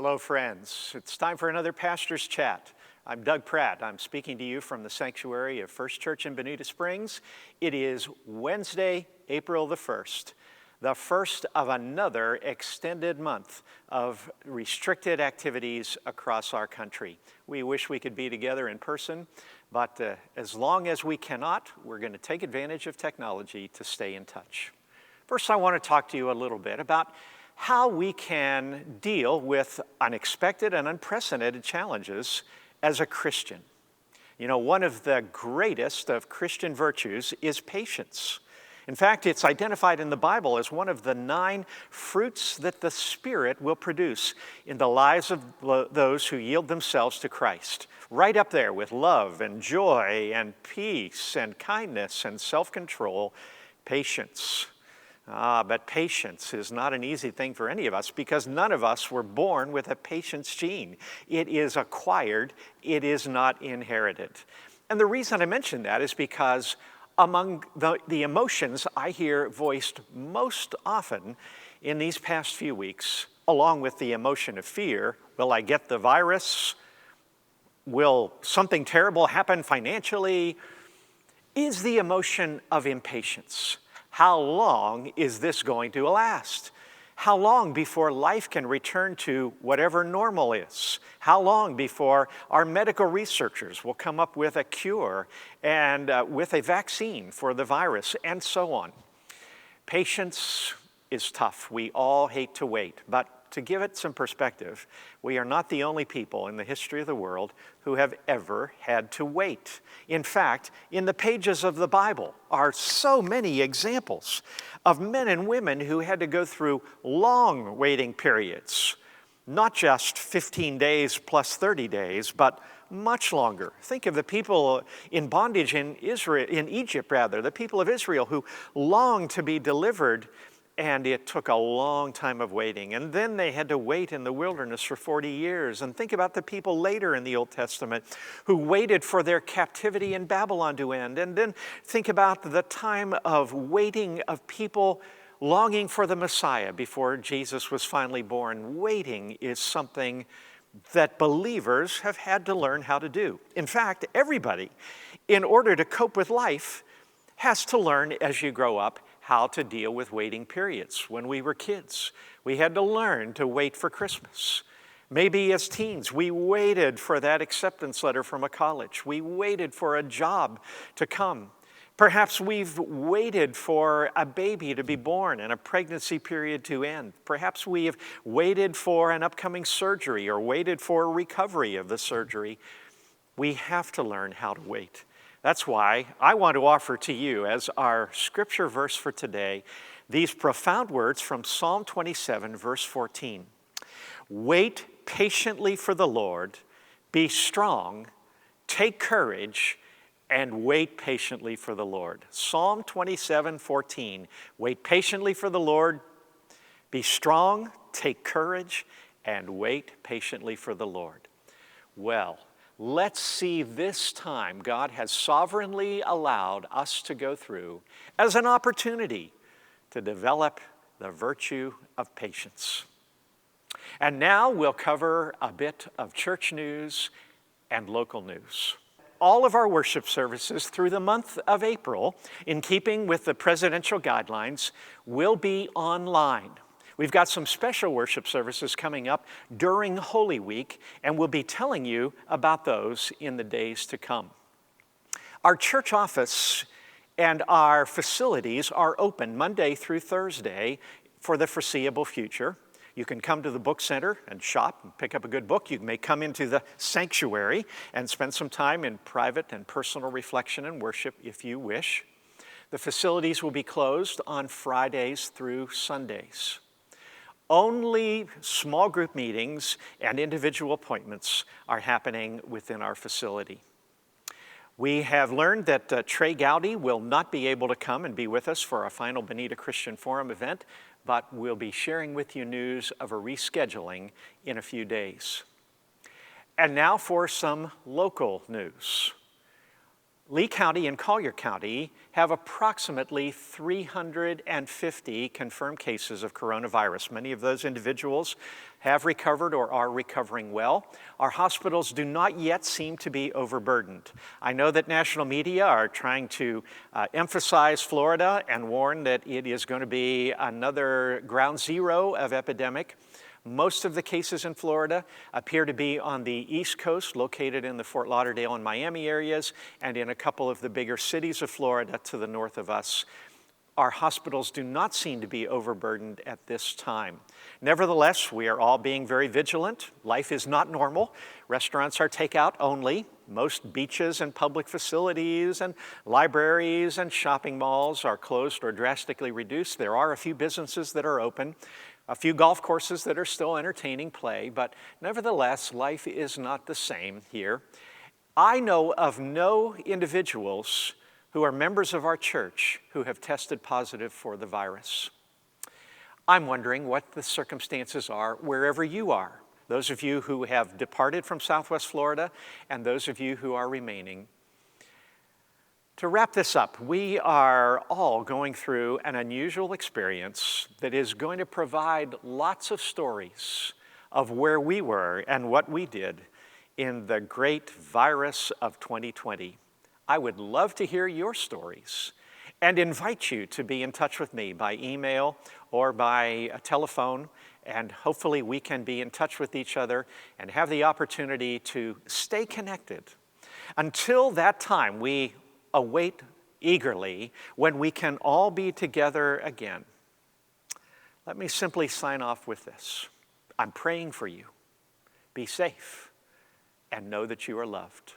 Hello, friends. It's time for another Pastor's Chat. I'm Doug Pratt. I'm speaking to you from the sanctuary of First Church in Bonita Springs. It is Wednesday, April the 1st, the first of another extended month of restricted activities across our country. We wish we could be together in person, but as long as we cannot, we're going to take advantage of technology to stay in touch. First, I want to talk to you a little bit about how we can deal with unexpected and unprecedented challenges as a Christian. You know, one of the greatest of Christian virtues is patience. In fact, it's identified in the Bible as one of the 9 fruits that the Spirit will produce in the lives of those who yield themselves to Christ. Right up there with love and joy and peace and kindness and self-control, patience. But patience is not an easy thing for any of us because none of us were born with a patience gene. It is acquired, it is not inherited. And the reason I mention that is because among the emotions I hear voiced most often in these past few weeks, along with the emotion of fear, will I get the virus? Will something terrible happen financially? Is the emotion of impatience. How long is this going to last? How long before life can return to whatever normal is? How long before our medical researchers will come up with a cure and with a vaccine for the virus and so on? Patience is tough. We all hate to wait, but to give it some perspective, we are not the only people in the history of the world who have ever had to wait. In fact, in the pages of the Bible are so many examples of men and women who had to go through long waiting periods, not just 15 days plus 30 days, but much longer. Think of the people in bondage in Egypt, the people of Israel who longed to be delivered, and it took a long time of waiting. And then they had to wait in the wilderness for 40 years. And think about the people later in the Old Testament who waited for their captivity in Babylon to end. And then think about the time of waiting of people longing for the Messiah before Jesus was finally born. Waiting is something that believers have had to learn how to do. In fact, everybody, in order to cope with life, has to learn as you grow up how to deal with waiting periods. When we were kids, we had to learn to wait for Christmas. Maybe as teens, we waited for that acceptance letter from a college. We waited for a job to come. Perhaps we've waited for a baby to be born and a pregnancy period to end. Perhaps we have waited for an upcoming surgery or waited for recovery of the surgery. We have to learn how to wait. That's why I want to offer to you as our scripture verse for today these profound words from Psalm 27, verse 14. Wait patiently for the Lord, be strong, take courage, and wait patiently for the Lord. Psalm 27, 14. Wait patiently for the Lord, be strong, take courage, and wait patiently for the Lord. Well, let's see this time God has sovereignly allowed us to go through as an opportunity to develop the virtue of patience. And now we'll cover a bit of church news and local news. All of our worship services through the month of April, in keeping with the presidential guidelines, will be online. We've got some special worship services coming up during Holy Week, and we'll be telling you about those in the days to come. Our church office and our facilities are open Monday through Thursday for the foreseeable future. You can come to the book center and shop and pick up a good book. You may come into the sanctuary and spend some time in private and personal reflection and worship if you wish. The facilities will be closed on Fridays through Sundays. Only small group meetings and individual appointments are happening within our facility. We have learned that Trey Gowdy will not be able to come and be with us for our final Bonita Christian Forum event, but we'll be sharing with you news of a rescheduling in a few days. And now for some local news. Lee County and Collier County have approximately 350 confirmed cases of coronavirus. Many of those individuals have recovered or are recovering well. Our hospitals do not yet seem to be overburdened. I know that national media are trying to emphasize Florida and warn that it is going to be another ground zero of epidemic. Most of the cases in Florida appear to be on the East Coast, located in the Fort Lauderdale and Miami areas, and in a couple of the bigger cities of Florida to the north of us. Our hospitals do not seem to be overburdened at this time. Nevertheless, we are all being very vigilant. Life is not normal. Restaurants are takeout only. Most beaches and public facilities and libraries and shopping malls are closed or drastically reduced. There are a few businesses that are open, a few golf courses that are still entertaining play, but nevertheless, life is not the same here. I know of no individuals who are members of our church who have tested positive for the virus. I'm wondering what the circumstances are wherever you are, those of you who have departed from Southwest Florida and those of you who are remaining. To wrap this up, we are all going through an unusual experience that is going to provide lots of stories of where we were and what we did in the great virus of 2020. I would love to hear your stories and invite you to be in touch with me by email or by telephone, and hopefully we can be in touch with each other and have the opportunity to stay connected. Until that time, we await eagerly when we can all be together again. Let me simply sign off with this. I'm praying for you. Be safe and know that you are loved.